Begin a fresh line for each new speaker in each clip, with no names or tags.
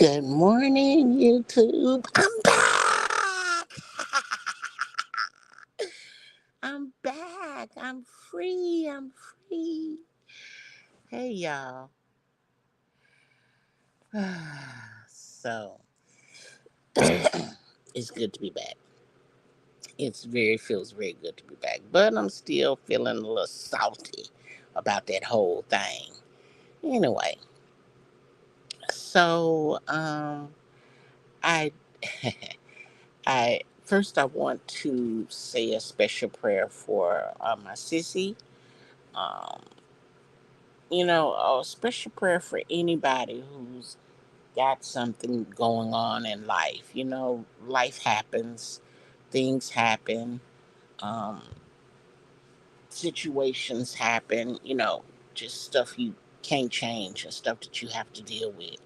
Good morning, YouTube. I'm back. I'm back. I'm free. I'm free. Hey, y'all. So, it's good to be back. Feels very good to be back. But I'm still feeling a little salty about that whole thing. Anyway, so I I first I want to say a special prayer for my sissy. Um, a special prayer for anybody who's got something going on in life. Life happens, things happen, um, situations happen, just stuff you can't change and stuff that you have to deal with.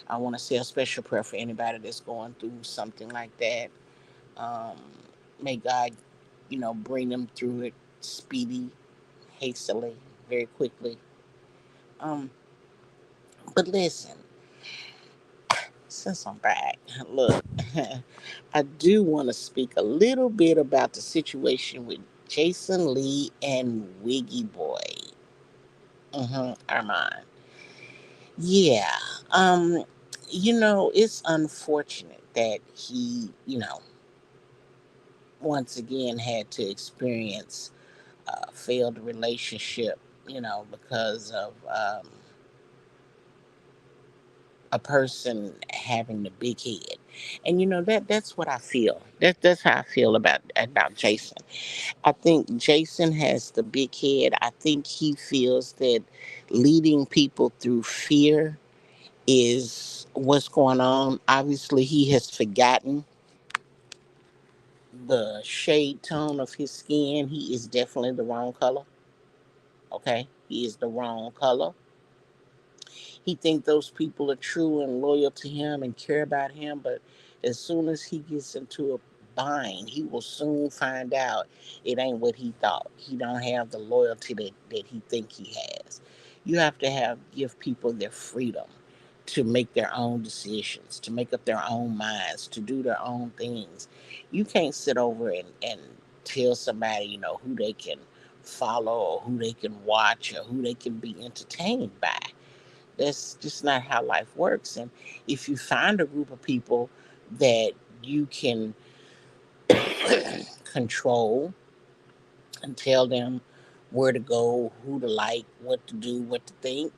I want to say a special prayer for anybody that's going through something like that. Um, May God, bring them through it speedy, hastily, very quickly. Um, but listen, since I'm back, look, I do want to speak a little bit about the situation with Jason Lee and Wiggy Boy, Armand. Yeah, um, it's unfortunate that he, once again had to experience a failed relationship, because of a person having the big head. And that's what I feel. That's how I feel about Jason. I think Jason has the big head. I think he feels that leading people through fear is what's going on. Obviously, he has forgotten the shade tone of his skin. He is definitely the wrong color. Okay, he is the wrong color. He think those people are true and loyal to him and care about him, but as soon as he gets into a bind, he will soon find out it ain't what he thought. He don't have the loyalty that he think he has. You have to give people their freedom to make their own decisions, to make up their own minds, to do their own things. You can't sit over and tell somebody, who they can follow or who they can watch or who they can be entertained by. That's just not how life works. And if you find a group of people that you can control and tell them where to go, who to like, what to do, what to think,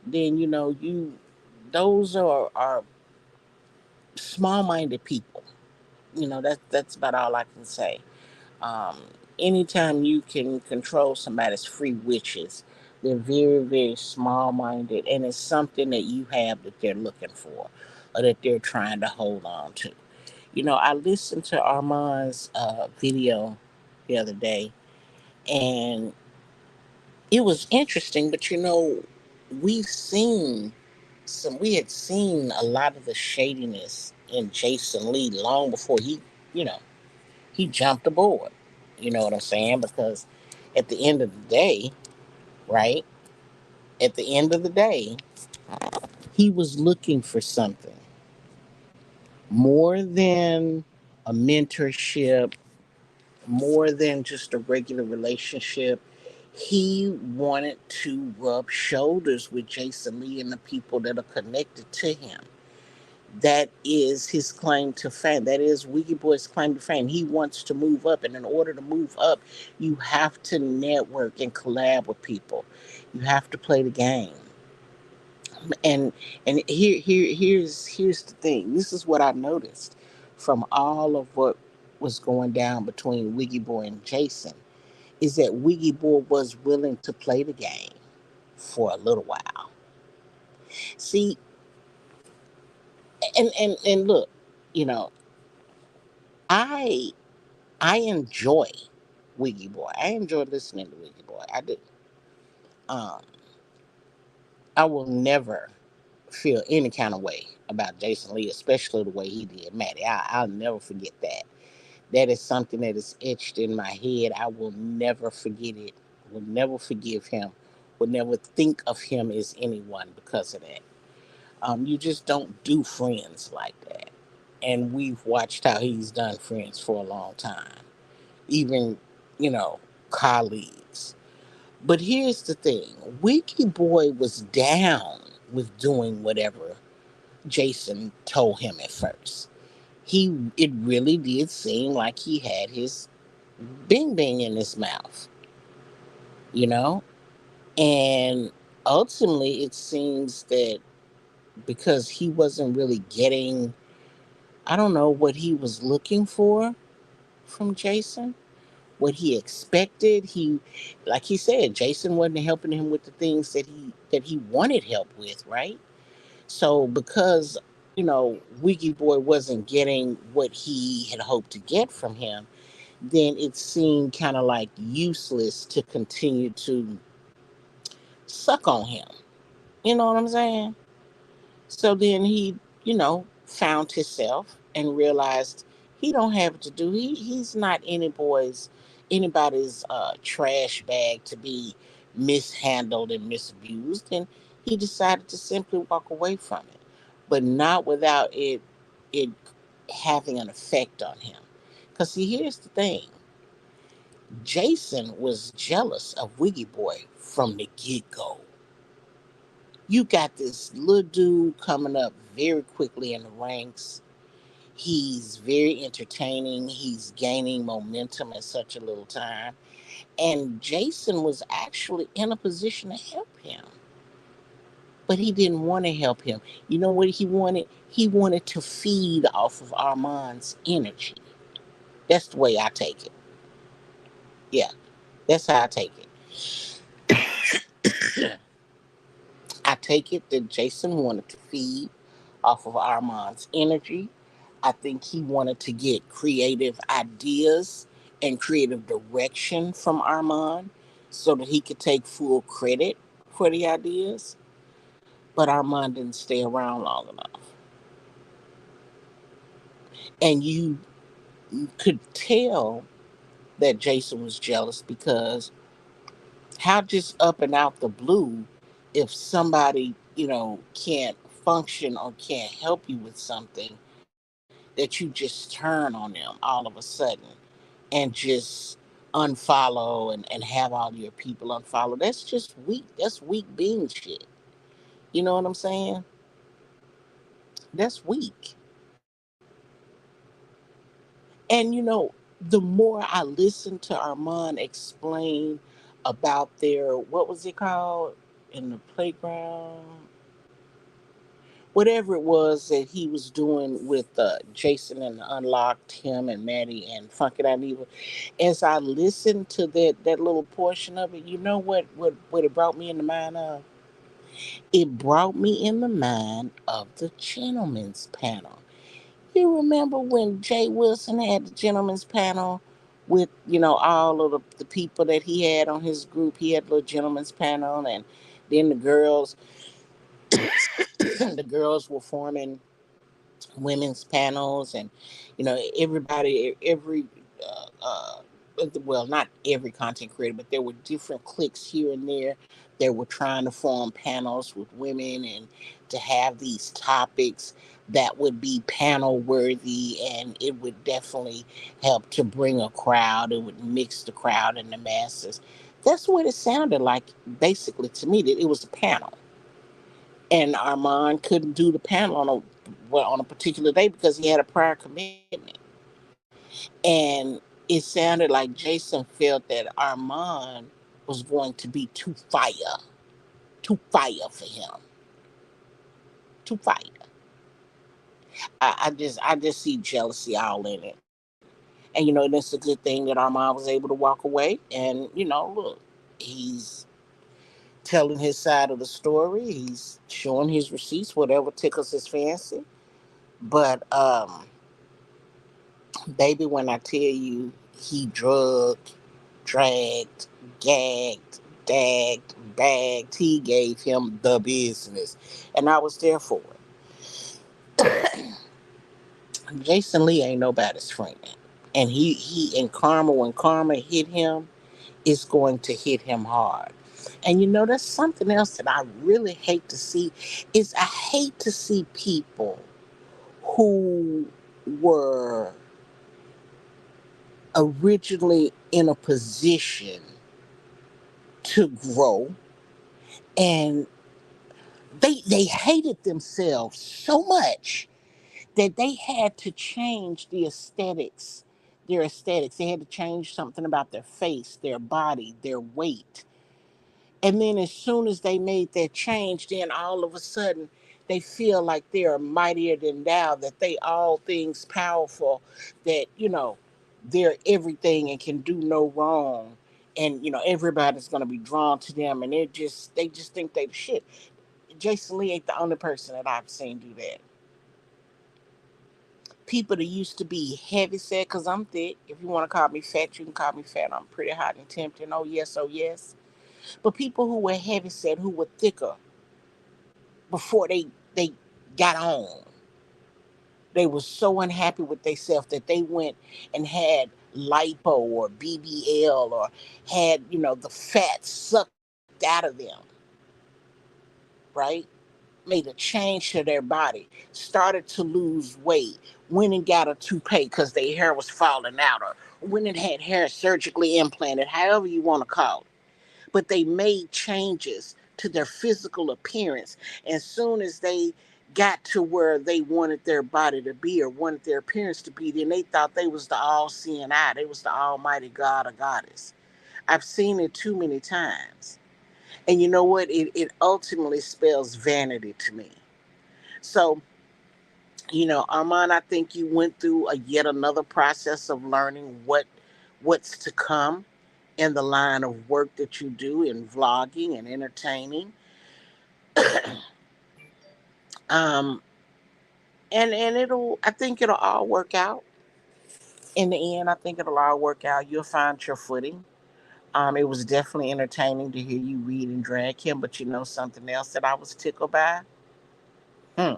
then those are small minded people. That's about all I can say. Um, Anytime you can control somebody's free wishes, they're very, very small minded, and it's something that you have that they're looking for or that they're trying to hold on to. I listened to Armand's video the other day, and it was interesting, but we've seen we had seen a lot of the shadiness in Jason Lee long before you know, he jumped aboard. You know what I'm saying? Because at the end of the day, right? At the end of the day, he was looking for something more than a mentorship, more than just a regular relationship. He wanted to rub shoulders with Jason Lee and the people that are connected to him. That is his claim to fame. That is Wiggy Boy's claim to fame. He wants to move up, and in order to move up, you have to network and collab with people. You have to play the game. And here's the thing. This is what I noticed from all of what was going down between Wiggy Boy and Jason is that Wiggy Boy was willing to play the game for a little while. See, and look, you know, I I enjoy Wiggy Boy. I enjoy listening to Wiggy Boy. I do. Um, I will never feel any kind of way about Jason Lee, especially the way he did Maddie. I'll never forget that. That is something that is etched in my head. I will never forget it. Will never forgive him. Will never think of him as anyone because of that. You just don't do friends like that. And we've watched how he's done friends for a long time, even, you know, colleagues. But here's the thing, Wiki Boy was down with doing whatever Jason told him at first. It really did seem like he had his bing bing in his mouth, you know? And ultimately, it seems that because he wasn't really getting, I don't know, what he was looking for from Jason, what he expected. Like he said, Jason wasn't helping him with the things that he wanted help with, right? So because, Wiggy Boy wasn't getting what he had hoped to get from him, then it seemed kind of like useless to continue to suck on him. You know what I'm saying? So then he, found himself and realized he don't have it to do. He's not anybody's trash bag to be mishandled and misused, and he decided to simply walk away from it, but not without it having an effect on him. Cause see, here's the thing: Jason was jealous of Wiggy Boy from the get go. You got this little dude coming up very quickly in the ranks. He's very entertaining. He's gaining momentum in such a little time. And Jason was actually in a position to help him. But he didn't want to help him. You know what he wanted? He wanted to feed off of Armand's energy. That's the way I take it. Yeah, that's how I take it. I take it that Jason wanted to feed off of Armand's energy. I think he wanted to get creative ideas and creative direction from Armand so that he could take full credit for the ideas. But Armand didn't stay around long enough. And you could tell that Jason was jealous because how just up and out the blue, if somebody, can't function or can't help you with something, that you just turn on them all of a sudden and just unfollow and have all your people unfollow. That's just weak. That's weak being shit. You know what I'm saying? That's weak. And the more I listened to Armand explain about their, what was it called, in the playground, whatever it was that he was doing with Jason and Unlocked, him and Maddie and Funk It Out Evil, as I listened to that little portion of it, you know what it brought me in the mind of? It brought me in the mind of the gentleman's panel. You remember when Jay Wilson had the gentleman's panel with, all of the people that he had on his group? He had a little gentleman's panel, and then the girls, the girls were forming women's panels, and every uh, uh, well, not every content creator, but there were different cliques here and there that were trying to form panels with women and to have these topics that would be panel worthy, and it would definitely help to bring a crowd. It would mix the crowd and the masses. That's what it sounded like, basically, to me, that it was a panel, and Armand couldn't do the panel on a particular day because he had a prior commitment. And it sounded like Jason felt that Armand was going to be too fire for him, too fire. I just see jealousy all in it, and that's a good thing that Armand was able to walk away. And look, he's telling his side of the story. He's showing his receipts, whatever tickles his fancy. But baby, when I tell you he drugged, dragged, gagged, dagged, bagged, he gave him the business. And I was there for it. Jason Lee ain't nobody's friend. And he in karma, when karma hit him, it's going to hit him hard. And that's something else that I really hate to see is I hate to see people who were originally in a position to grow, and they hated themselves so much that they had to change their aesthetics. They had to change something about their face, their body, their weight. And then as soon as they made that change, then all of a sudden they feel like they are mightier than thou, that they all things powerful, that, they're everything and can do no wrong. And, everybody's gonna be drawn to them, and they just think they the shit. Jason Lee ain't the only person that I've seen do that. People that used to be heavy set, because I'm thick. If you want to call me fat, you can call me fat. I'm pretty hot and tempting. Oh yes, oh yes. But people who were heavy set, who were thicker before they got on, they were so unhappy with themselves that they went and had lipo or BBL, or had the fat sucked out of them, right? Made a change to their body, started to lose weight, went and got a toupee because their hair was falling out, or went and had hair surgically implanted, however you want to call it. But they made changes to their physical appearance. And soon as they got to where they wanted their body to be or wanted their appearance to be, then they thought they was the all-seeing eye. They was the almighty god or goddess. I've seen it too many times. And you know what? It ultimately spells vanity to me. So, Armand, I think you went through a yet another process of learning what's to come in the line of work that you do in vlogging and entertaining. um, and I think it'll all work out. In the end, I think it'll all work out. You'll find your footing. It was definitely entertaining to hear you read and drag him, but something else that I was tickled by. Hmm.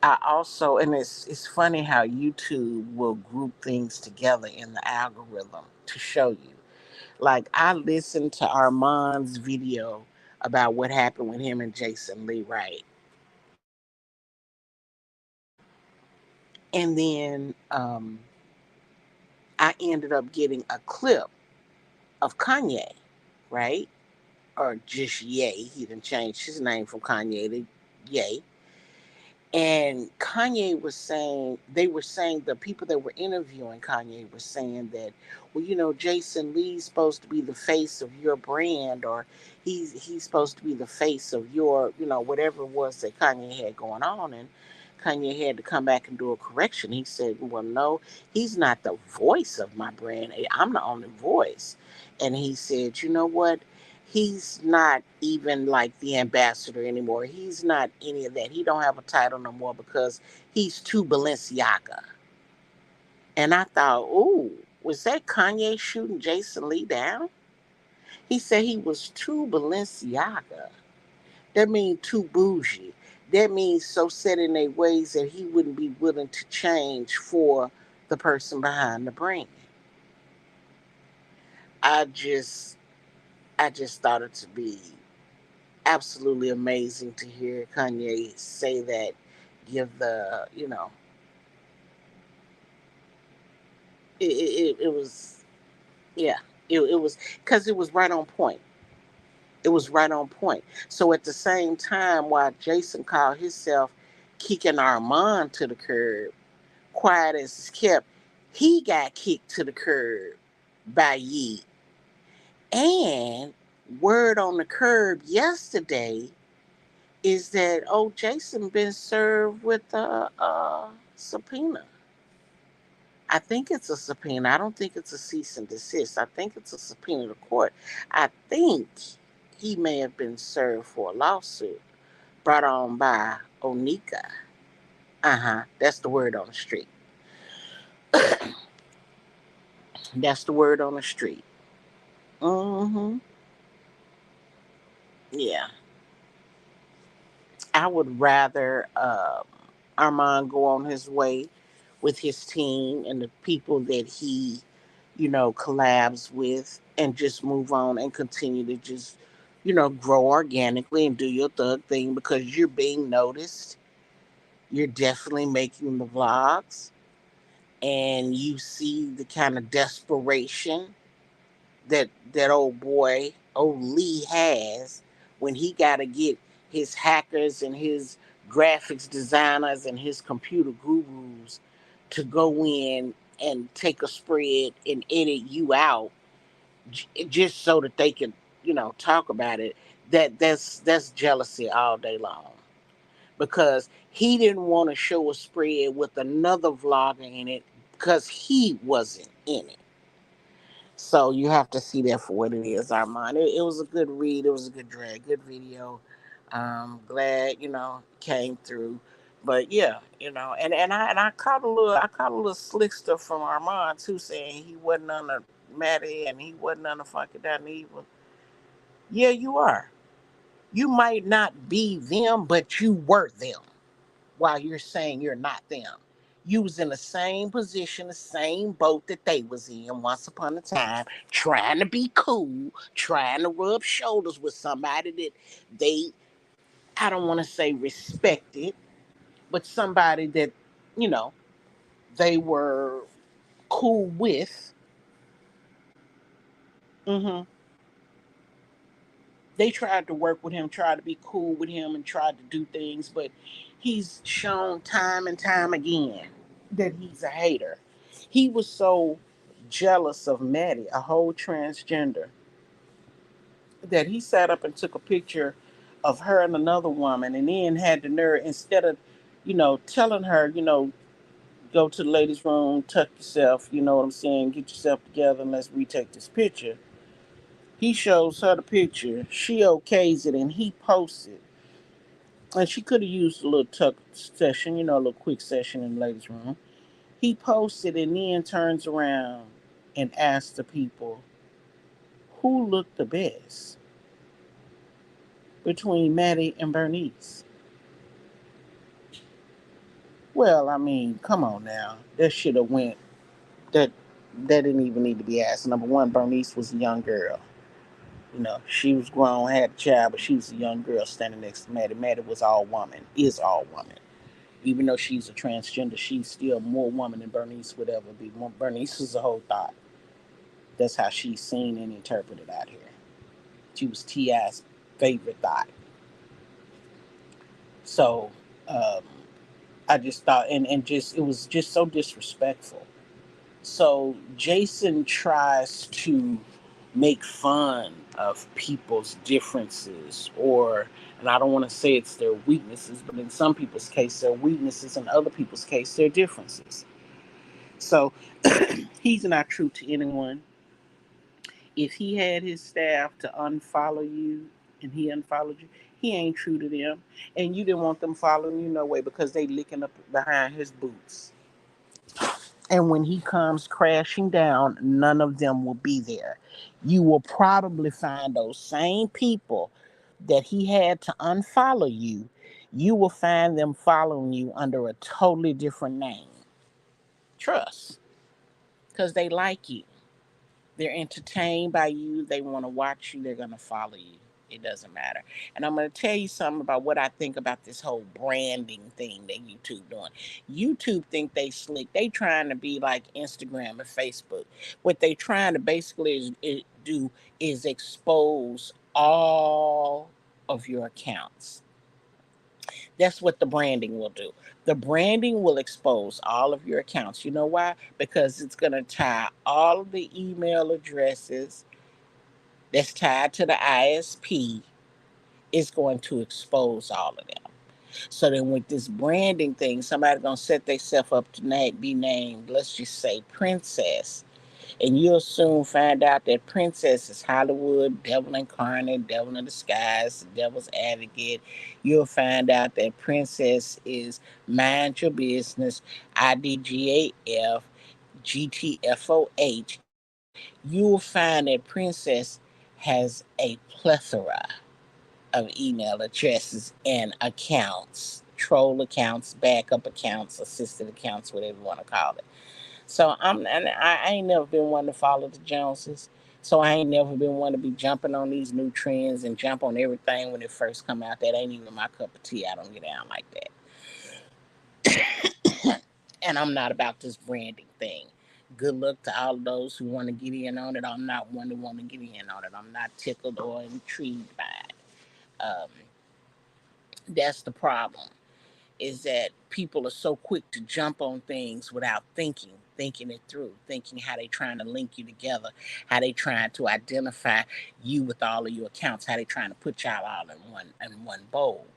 I also, and it's funny how YouTube will group things together in the algorithm to show you. Like, I listened to Armand's video about what happened with him and Jason Lee, right? And then I ended up getting a clip of Kanye, right? Or just Ye. He didn't change his name from Kanye to Ye. And Kanye was saying, they were saying, the people that were interviewing Kanye were saying that, well, Jason Lee's supposed to be the face of your brand, or he's supposed to be the face of your, whatever it was that Kanye had going on. And Kanye had to come back and do a correction. He said, well, no, he's not the voice of my brand. I'm the only voice. And he said, you know what? He's not even like the ambassador anymore. He's not any of that. He don't have a title no more because he's too Balenciaga. And I thought, ooh, was that Kanye shooting Jason Lee down? He said he was too Balenciaga. That means too bougie. That means so set in their ways that he wouldn't be willing to change for the person behind the brand. I just I just thought it to be absolutely amazing to hear Kanye say that, give the, it was, yeah, it was, because it was right on point. It was right on point. So at the same time, while Jason called himself kicking Armand to the curb, quiet as it's kept, he got kicked to the curb by Yee. And word on the curb yesterday is that, oh, Jason been served with a subpoena. I think it's a subpoena. I don't think it's a cease and desist. I think it's a subpoena to court. I think he may have been served for a lawsuit brought on by Onika. Uh-huh. That's the word on the street. That's the word on the street. Mm-hmm. Yeah. I would rather Armand go on his way with his team and the people that he collabs with, and just move on and continue to just, grow organically and do your thug thing because you're being noticed. You're definitely making the vlogs, and you see the kind of desperation that old boy, old Lee has when he got to get his hackers and his graphics designers and his computer gurus to go in and take a spread and edit you out just so that they can, talk about it. That's jealousy all day long because he didn't want to show a spread with another vlogger in it because he wasn't in it. So you have to see that for what it is, Armand. It was a good read. It was a good drag, good video. Glad came through. But yeah, and I caught a little slick stuff from Armand too, saying he wasn't on the Maddie and he wasn't on the Funky Down Evil. Yeah, you are. You might not be them, but you were them while you're saying you're not them. You was in the same position, the same boat that they was in once upon a time, trying to be cool, trying to rub shoulders with somebody that they, I don't want to say respected, but somebody that, you know, they were cool with. hmm They tried to work with him, tried to be cool with him, and tried to do things, but he's shown time and time again that he's a hater. He was so jealous of Maddie, a whole transgender, that he sat up and took a picture of her and another woman and then had the nerve, instead of, telling her, go to the ladies' room, tuck yourself, you know what I'm saying, get yourself together and let's retake this picture. He shows her the picture, she okays it, and he posts it. And she could have used a little tuck session, a little quick session in the ladies' room. He posted and then turns around and asks the people who looked the best between Maddie and Bernice. Well, I mean, come on now. That should have went. That that didn't even need to be asked. Number one, Bernice was a young girl. She was grown, had a child, but she was a young girl standing next to Maddie. Maddie was all woman, is all woman. Even though she's a transgender, she's still more woman than Bernice would ever be. Bernice is a whole thought. That's how she's seen and interpreted out here. She was T.I.'s favorite thought. So um, I just thought, and just it was just so disrespectful. So Jason tries to make fun of people's differences, or, and I don't want to say it's their weaknesses, but in some people's case, they're weaknesses, in other people's case, they're differences. So he's not true to anyone. If he had his staff to unfollow you and he unfollowed you, he ain't true to them. And you didn't want them following you no way because they licking up behind his boots. And when he comes crashing down, none of them will be there. You will probably find those same people that he had to unfollow you. You will find them following you under a totally different name. Trust, because they like you. They're entertained by you. They want to watch you. They're going to follow you. It doesn't matter. And I'm going to tell you something about what I think about this whole branding thing that YouTube doing. YouTube think they slick. They trying to be like Instagram and Facebook. What they trying to basically do is expose all of your accounts. That's what the branding will do. The branding will expose all of your accounts. You know why? Because it's going to tie all of the email addresses that's tied to the ISP. It's going to expose all of them. So then with this branding thing, somebody going to set themselves up to be named, let's just say Princess. And you'll soon find out that Princess is Hollywood, Devil Incarnate, Devil in Disguise, Devil's Advocate. You'll find out that Princess is Mind Your Business, IDGAF, GTFOH. You'll find that Princess has a plethora of email addresses and accounts, troll accounts, backup accounts, assisted accounts, whatever you want to call it. So I ain't never been one to follow the Joneses. So I ain't never been one to be jumping on these new trends and jump on everything when it first come out. That ain't even my cup of tea. I don't get down like that. And I'm not about this branding thing. Good luck to all of those who want to get in on it. I'm not one to want to get in on it. I'm not tickled or intrigued by it. That's the problem, is that people are so quick to jump on things without thinking it through, thinking how they trying to link you together, how they trying to identify you with all of your accounts, how they trying to put y'all all in one bowl.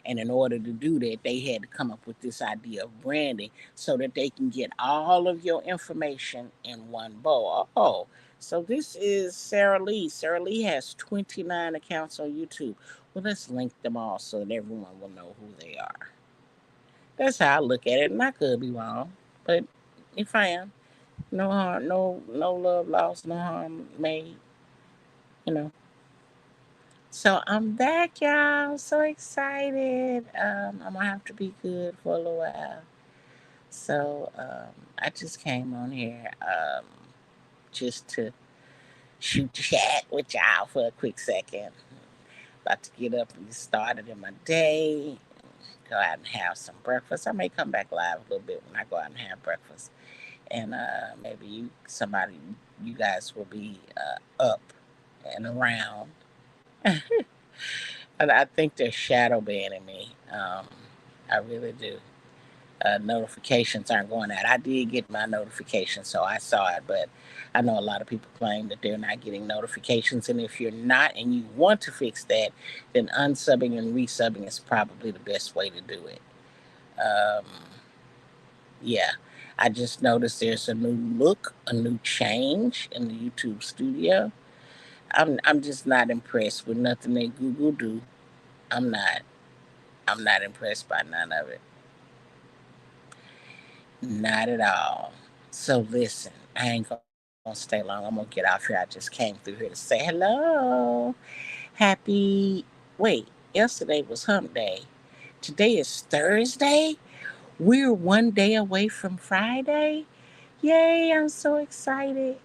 And in order to do that, they had to come up with this idea of branding so that they can get all of your information in one bowl. Oh, so this is Sarah Lee. Sarah Lee has 29 accounts on YouTube. Well, let's link them all so that everyone will know who they are. That's how I look at it, and I could be wrong, but if I am, no harm, no love lost, no harm made, you know. So I'm back, y'all. So excited. I'm gonna have to be good for a little while. So I just came on here just to shoot the chat with y'all for a quick second. About to get up and get started in my day. Go out and have some breakfast. I may come back live a little bit when I go out and have breakfast, and maybe you guys will be up and around. And I think they're shadow banning me. I really do. Notifications aren't going out. I did get my notification, so I saw it, but I know a lot of people claim that they're not getting notifications. And if you're not and you want to fix that, then unsubbing and resubbing is probably the best way to do it. Um, yeah, I just noticed there's a new look, a new change in the YouTube studio. I'm just not impressed with nothing that Google do. I'm not. I'm not impressed by none of it. Not at all. So listen, I ain't gonna stay long. I'm gonna get off here. I just came through here to say hello. Happy. Wait, yesterday was Hump Day. Today is Thursday. We're one day away from Friday. Yay! I'm so excited.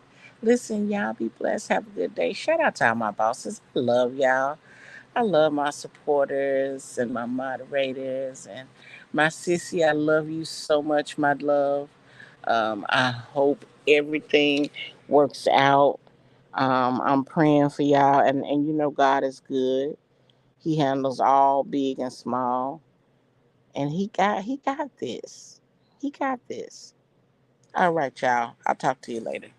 Listen, y'all be blessed. Have a good day. Shout out to all my bosses. I love y'all. I love my supporters and my moderators and my sissy. I love you so much, my love. I hope everything works out. I'm praying for y'all, and you know God is good. He handles all big and small, and he got this. He got this. All right, y'all. I'll talk to you later.